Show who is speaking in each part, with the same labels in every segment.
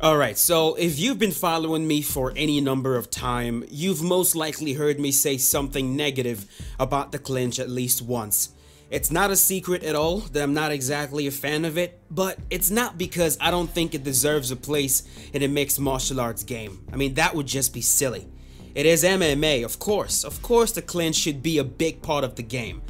Speaker 1: Alright, so if you've been following me for any number of time, you've most likely heard me say something negative about the clinch at least once. It's not a secret at all that I'm not exactly a fan of it, but it's not because I don't think it deserves a place in a mixed martial arts game. I mean, that would just be silly. It is MMA, of course the clinch should be a big part of the game.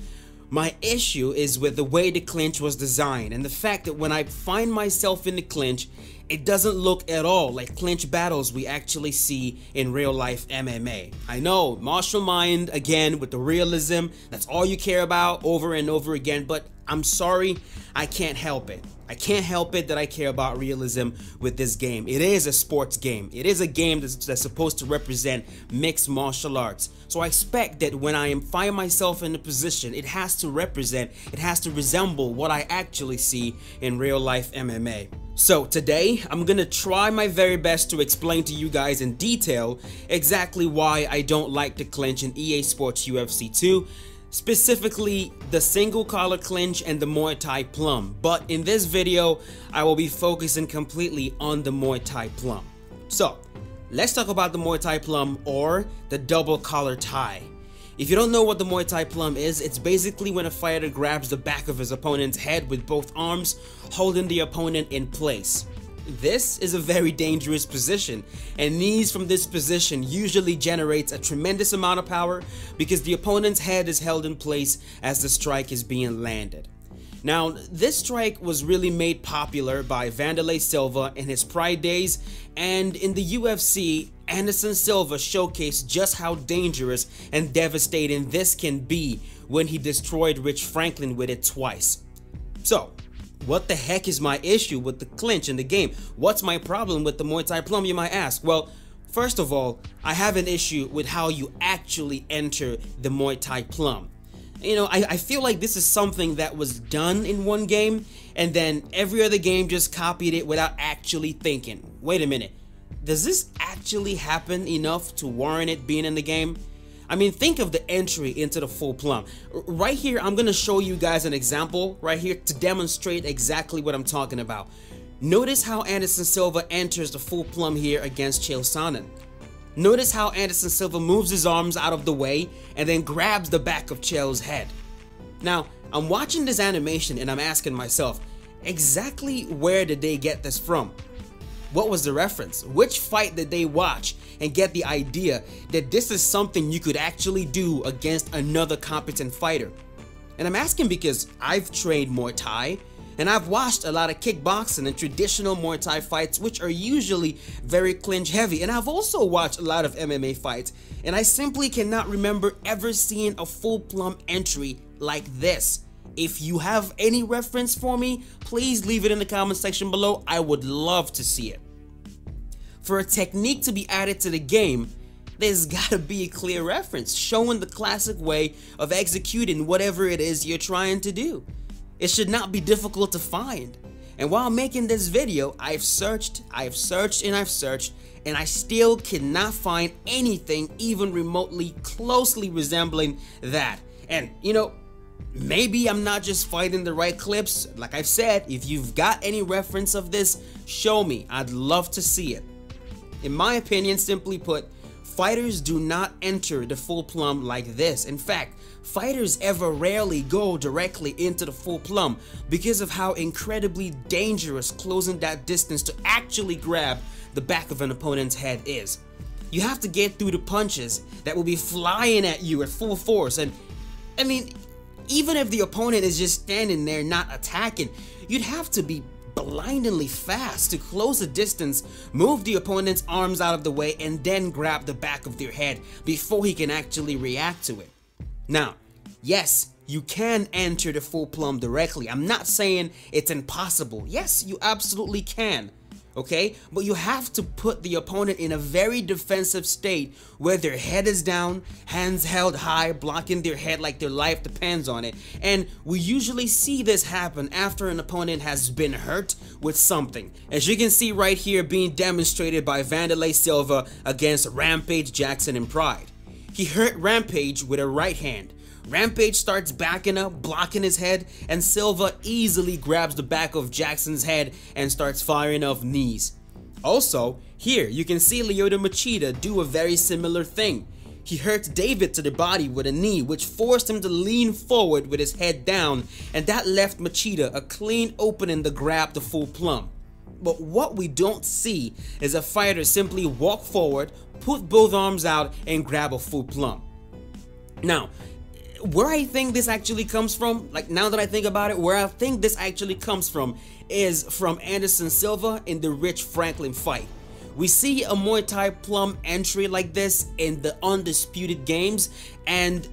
Speaker 1: My issue is with the way the clinch was designed and the fact that when I find myself in the clinch, it doesn't look at all like clinch battles we actually see in real life MMA. I know, martial mind, again, with the realism, that's all you care about over and over again, but I'm sorry, I can't help it. I can't help it that I care about realism with this game. It is a sports game. It is a game that's supposed to represent mixed martial arts. So I expect that when I find myself in a position, it has to resemble what I actually see in real life MMA. So today, I'm gonna try my very best to explain to you guys in detail exactly why I don't like the clinch in EA Sports UFC 2. Specifically the single collar clinch and the Muay Thai Plum, but in this video I will be focusing completely on the Muay Thai Plum. So let's talk about the Muay Thai Plum, or the double collar tie. If you don't know what the Muay Thai Plum is, it's basically when a fighter grabs the back of his opponent's head with both arms, holding the opponent in place. This is a very dangerous position, and knees from this position usually generates a tremendous amount of power because the opponent's head is held in place as the strike is being landed. Now, this strike was really made popular by Wanderlei Silva in his Pride days, and in the UFC, Anderson Silva showcased just how dangerous and devastating this can be when he destroyed Rich Franklin with it twice. So, what the heck is my issue with the clinch in the game? What's my problem with the Muay Thai Plum, you might ask? Well, first of all, I have an issue with how you actually enter the Muay Thai Plum. You know, I feel like this is something that was done in one game, and then every other game just copied it without actually thinking. Wait a minute, does this actually happen enough to warrant it being in the game? I mean, think of the entry into the full Plum. Right here, I'm gonna show you guys an example right here to demonstrate exactly what I'm talking about. Notice how Anderson Silva enters the full Plum here against Chael Sonnen. Notice how Anderson Silva moves his arms out of the way and then grabs the back of Chael's head. Now, I'm watching this animation and I'm asking myself, exactly where did they get this from? What was the reference? Which fight did they watch and get the idea that this is something you could actually do against another competent fighter? And I'm asking because I've trained Muay Thai and I've watched a lot of kickboxing and traditional Muay Thai fights, which are usually very clinch heavy, and I've also watched a lot of MMA fights, and I simply cannot remember ever seeing a full Plum entry like this. If you have any reference for me, please leave it in the comment section below. I would love to see it. For a technique to be added to the game, there's gotta be a clear reference showing the classic way of executing whatever it is you're trying to do. It should not be difficult to find. And while making this video, I've searched, and I still cannot find anything even remotely closely resembling that. And you know, maybe I'm not just finding the right clips. Like I've said, if you've got any reference of this, show me. I'd love to see it. In my opinion, simply put, fighters do not enter the full Plum like this. In fact, fighters ever rarely go directly into the full Plum because of how incredibly dangerous closing that distance to actually grab the back of an opponent's head is. You have to get through the punches that will be flying at you at full force, and I mean, even if the opponent is just standing there not attacking, you'd have to be blindingly fast to close the distance, move the opponent's arms out of the way, and then grab the back of their head before he can actually react to it. Now, yes, you can enter the full Plum directly. I'm not saying it's impossible. Yes, you absolutely can. Okay, but you have to put the opponent in a very defensive state where their head is down, hands held high, blocking their head like their life depends on it. And we usually see this happen after an opponent has been hurt with something, as you can see right here being demonstrated by Wanderlei Silva against Rampage Jackson in Pride. He hurt Rampage with a right hand. Rampage starts backing up, blocking his head, and Silva easily grabs the back of Jackson's head and starts firing off knees. Also, here you can see Lyoto Machida do a very similar thing. He hurt David to the body with a knee, which forced him to lean forward with his head down, and that left Machida a clean opening to grab the full Plum. But what we don't see is a fighter simply walk forward, put both arms out, and grab a full Plum. Now, where I think this actually comes from, like now that I think about it, where I think this actually comes from is from Anderson Silva in the Rich Franklin fight. We see a Muay Thai Plum entry like this in the Undisputed Games, and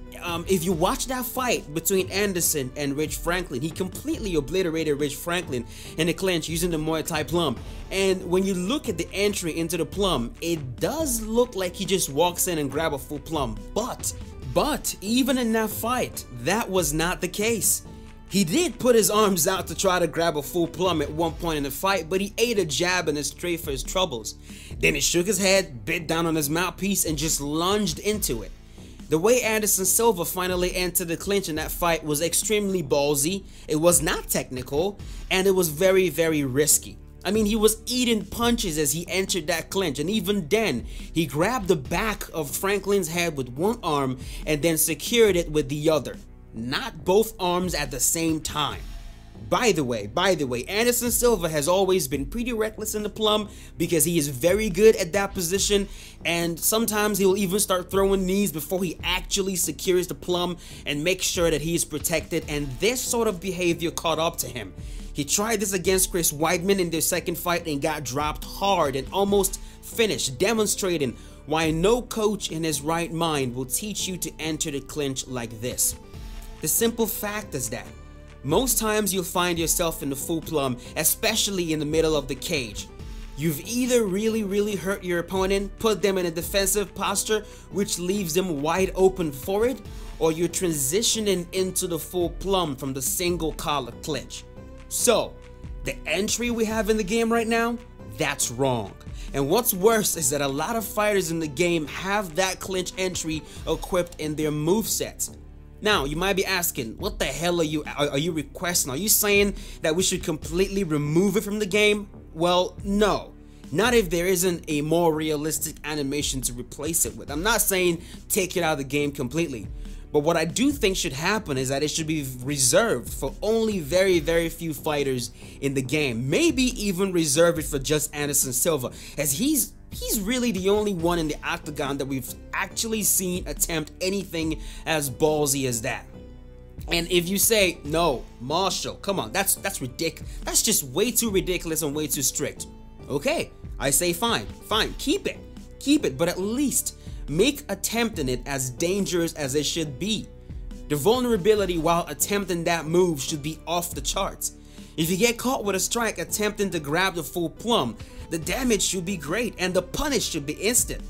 Speaker 1: if you watch that fight between Anderson and Rich Franklin, he completely obliterated Rich Franklin in the clinch using the Muay Thai Plum. And when you look at the entry into the Plum, it does look like he just walks in and grabs a full Plum, but even in that fight, that was not the case. He did put his arms out to try to grab a full Plum at one point in the fight, but he ate a jab and a straight for his troubles. Then he shook his head, bit down on his mouthpiece, and just lunged into it. The way Anderson Silva finally entered the clinch in that fight was extremely ballsy, it was not technical, and it was very, very risky. I mean, he was eating punches as he entered that clinch, and even then, he grabbed the back of Franklin's head with one arm and then secured it with the other. Not both arms at the same time. By the way, Anderson Silva has always been pretty reckless in the Plum because he is very good at that position, and sometimes he'll even start throwing knees before he actually secures the Plum and makes sure that he is protected, and this sort of behavior caught up to him. He tried this against Chris Weidman in their second fight and got dropped hard and almost finished, demonstrating why no coach in his right mind will teach you to enter the clinch like this. The simple fact is that most times you'll find yourself in the full Plum, especially in the middle of the cage. You've either really hurt your opponent, put them in a defensive posture which leaves them wide open for it, or you're transitioning into the full Plum from the single collar clinch. So, the entry we have in the game right now, that's wrong. And what's worse is that a lot of fighters in the game have that clinch entry equipped in their movesets. Now, you might be asking, what the hell are you requesting? Are you saying that we should completely remove it from the game? Well, no. Not if there isn't a more realistic animation to replace it with. I'm not saying take it out of the game completely. But what I do think should happen is that it should be reserved for only very few fighters in the game. Maybe even reserve it for just Anderson Silva, as he's really the only one in the octagon that we've actually seen attempt anything as ballsy as that. And if you say, no, Marshall, come on, that's ridiculous. That's just way too ridiculous and way too strict. Okay, I say fine, keep it, but at least make attempting it as dangerous as it should be. The vulnerability while attempting that move should be off the charts. If you get caught with a strike attempting to grab the full Plum, the damage should be great and the punish should be instant.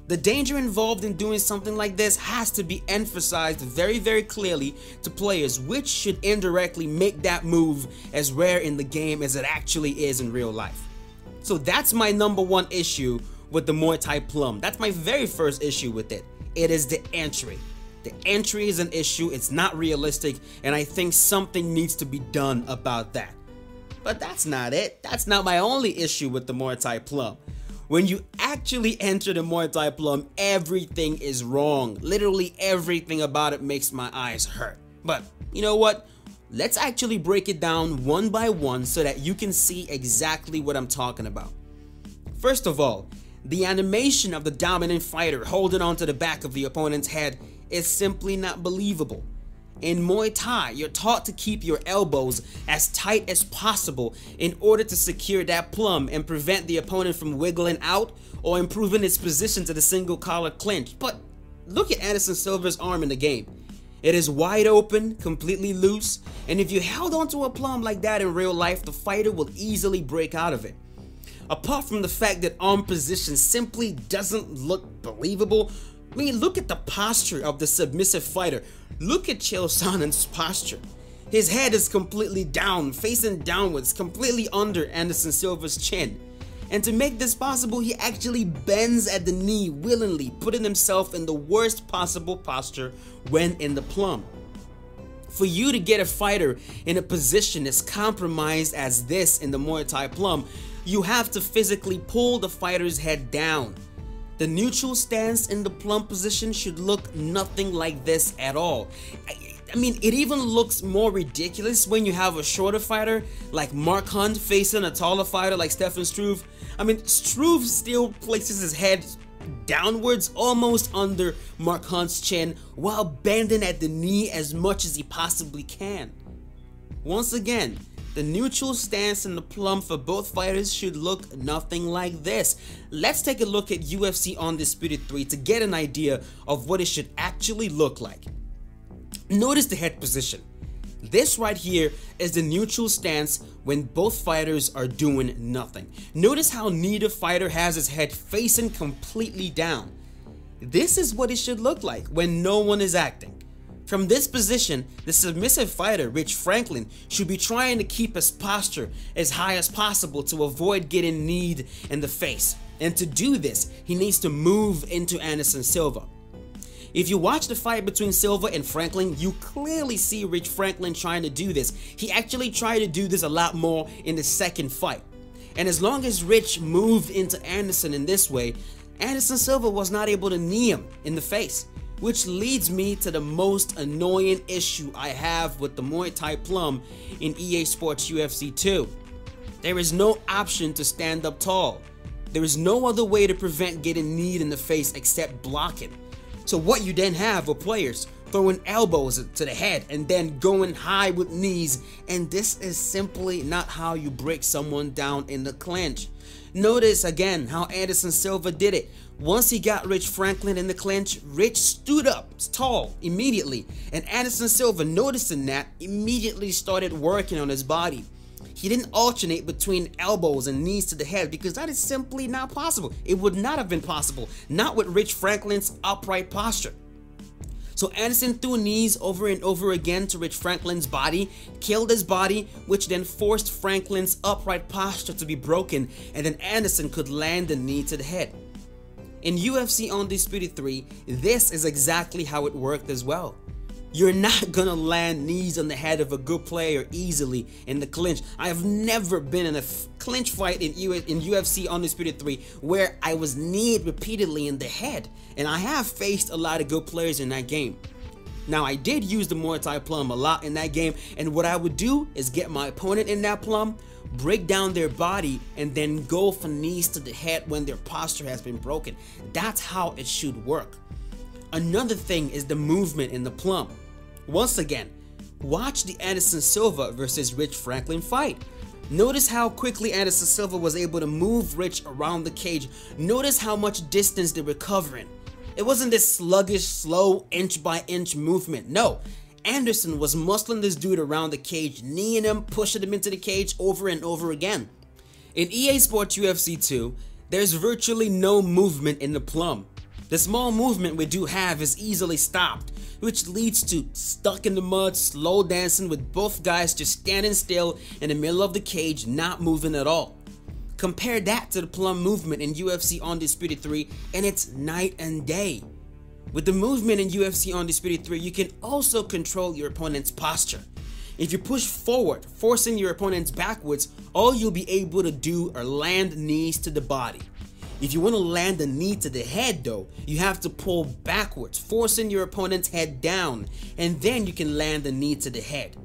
Speaker 1: The danger involved in doing something like this has to be emphasized very clearly to players, which should indirectly make that move as rare in the game as it actually is in real life. So that's my number one issue with the Muay Thai Plum. That's my very first issue with it. It is the entry. The entry is an issue, it's not realistic, and I think something needs to be done about that. But that's not it. That's not my only issue with the Muay Thai Plum. When you actually enter the Muay Thai Plum, everything is wrong. Literally everything about it makes my eyes hurt. But you know what? Let's actually break it down one by one so that you can see exactly what I'm talking about. First of all, the animation of the dominant fighter holding onto the back of the opponent's head is simply not believable. In Muay Thai, you're taught to keep your elbows as tight as possible in order to secure that Plum and prevent the opponent from wiggling out or improving its position to the single collar clinch. But look at Anderson Silva's arm in the game. It is wide open, completely loose, and if you held onto a Plum like that in real life, the fighter will easily break out of it. Apart from the fact that arm position simply doesn't look believable, I mean, look at the posture of the submissive fighter. Look at Chael Sonnen's posture. His head is completely down, facing downwards, completely under Anderson Silva's chin. And to make this possible, he actually bends at the knee willingly, putting himself in the worst possible posture when in the Plum. For you to get a fighter in a position as compromised as this in the Muay Thai Plum, you have to physically pull the fighter's head down. The neutral stance in the plum position should look nothing like this at all. I mean, it even looks more ridiculous when you have a shorter fighter like Mark Hunt facing a taller fighter like Stefan Struve. I mean, Struve still places his head downwards almost under Mark Hunt's chin while bending at the knee as much as he possibly can. Once again, the neutral stance in the plum for both fighters should look nothing like this. Let's take a look at UFC Undisputed 3 to get an idea of what it should actually look like. Notice the head position. This right here is the neutral stance when both fighters are doing nothing. Notice how neither fighter has his head facing completely down. This is what it should look like when no one is acting. From this position, the submissive fighter, Rich Franklin, should be trying to keep his posture as high as possible to avoid getting kneed in the face. And to do this, he needs to move into Anderson Silva. If you watch the fight between Silva and Franklin, you clearly see Rich Franklin trying to do this. He actually tried to do this a lot more in the second fight. And as long as Rich moved into Anderson in this way, Anderson Silva was not able to knee him in the face. Which leads me to the most annoying issue I have with the Muay Thai Plum in EA Sports UFC 2. There is no option to stand up tall. There is no other way to prevent getting kneed in the face except blocking. So what you then have are players throwing elbows to the head and then going high with knees, and this is simply not how you break someone down in the clinch. Notice again how Anderson Silva did it. Once he got Rich Franklin in the clinch, Rich stood up tall immediately, and Anderson Silva, noticing that, immediately started working on his body. He didn't alternate between elbows and knees to the head because that is simply not possible. It would not have been possible, not with Rich Franklin's upright posture. So Anderson threw knees over and over again to Rich Franklin's body, killed his body, which then forced Franklin's upright posture to be broken, and then Anderson could land a knee to the head. In UFC Undisputed 3, this is exactly how it worked as well. You're not gonna land knees on the head of a good player easily in the clinch. I have never been in a clinch fight in UFC Undisputed 3 where I was kneed repeatedly in the head, and I have faced a lot of good players in that game. Now, I did use the Muay Thai Plum a lot in that game, and what I would do is get my opponent in that plum, break down their body, and then go for knees to the head when their posture has been broken. That's how it should work. Another thing is the movement in the plum. Once again, watch the Anderson Silva versus Rich Franklin fight. Notice how quickly Anderson Silva was able to move Rich around the cage. Notice how much distance they were covering. It wasn't this sluggish, slow, inch-by-inch movement. No, Anderson was muscling this dude around the cage, kneeing him, pushing him into the cage over and over again. In EA Sports UFC 2, there's virtually no movement in the plum. The small movement we do have is easily stopped, which leads to stuck in the mud, slow dancing with both guys just standing still in the middle of the cage, not moving at all. Compare that to the plum movement in UFC Undisputed 3 and it's night and day. With the movement in UFC Undisputed 3, you can also control your opponent's posture. If you push forward, forcing your opponents backwards, all you'll be able to do are land knees to the body. If you want to land a knee to the head though, you have to pull backwards, forcing your opponent's head down, and then you can land a knee to the head.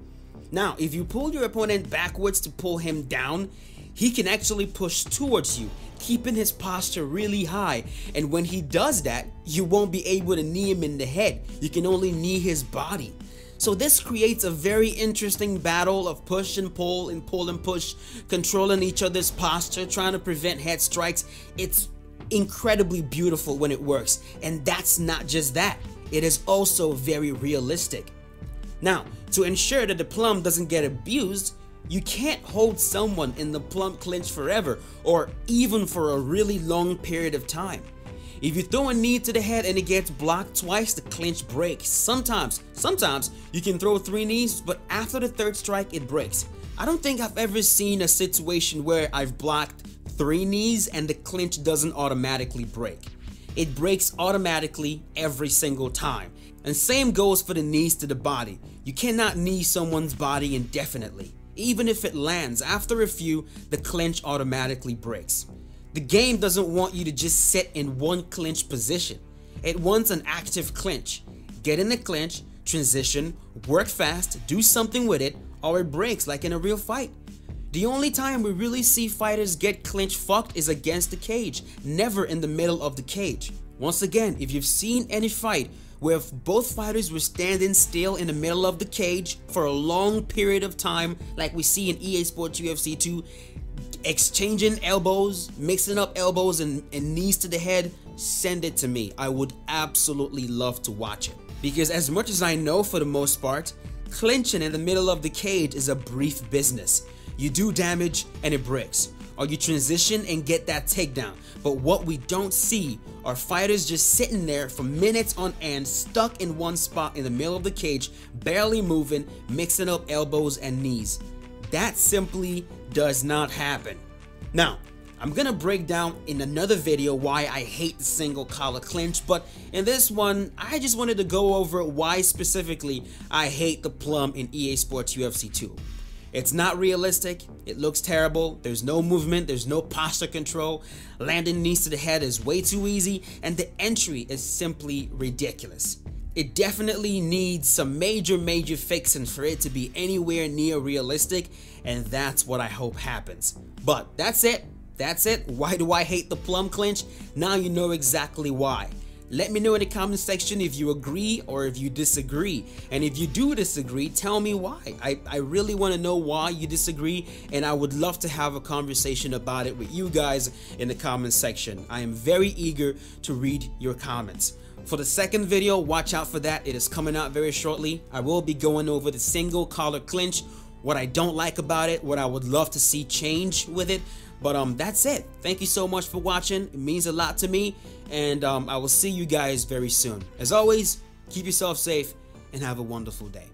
Speaker 1: Now, if you pull your opponent backwards to pull him down, he can actually push towards you, keeping his posture really high, and when he does that, you won't be able to knee him in the head. You can only knee his body. So this creates a very interesting battle of push and pull and pull and push, controlling each other's posture, trying to prevent head strikes. It's incredibly beautiful when it works, and that's not just that, it is also very realistic. Now, to ensure that the plum doesn't get abused, you can't hold someone in the plum clinch forever or even for a really long period of time. If you throw a knee to the head and it gets blocked twice, the clinch breaks. Sometimes you can throw 3 knees, but after the 3rd strike, it breaks. I don't think I've ever seen a situation where I've blocked 3 knees and the clinch doesn't automatically break. It breaks automatically every single time. And same goes for the knees to the body. You cannot knee someone's body indefinitely. Even if it lands, after a few, the clinch automatically breaks. The game doesn't want you to just sit in one clinch position. It wants an active clinch. Get in the clinch, transition, work fast, do something with it, or it breaks like in a real fight. The only time we really see fighters get clinch fucked is against the cage, never in the middle of the cage. Once again, if you've seen any fight where both fighters were standing still in the middle of the cage for a long period of time, like we see in EA Sports UFC 2, exchanging elbows, mixing up elbows and knees to the head, send it to me. I would absolutely love to watch it. Because as much as I know, for the most part, clinching in the middle of the cage is a brief business. You do damage and it breaks, or you transition and get that takedown. But what we don't see are fighters just sitting there for minutes on end, stuck in one spot in the middle of the cage, barely moving, mixing up elbows and knees. That simply does not happen. Now, I'm gonna break down in another video why I hate the single collar clinch, but in this one, I just wanted to go over why specifically I hate the Plum in EA Sports UFC 2. It's not realistic, it looks terrible, there's no movement, there's no posture control, landing knees to the head is way too easy, and the entry is simply ridiculous. It definitely needs some major fixing for it to be anywhere near realistic, and that's what I hope happens. But that's it. Why do I hate the Plum clinch? Now you know exactly why. Let me know in the comment section if you agree or if you disagree. And if you do disagree, tell me why. I really want to know why you disagree, and I would love to have a conversation about it with you guys in the comment section. I am very eager to read your comments. For the second video, watch out for that. It is coming out very shortly. I will be going over the single collar clinch, what I don't like about it, what I would love to see change with it. But that's it. Thank you so much for watching. It means a lot to me, and I will see you guys very soon. As always, keep yourself safe and have a wonderful day.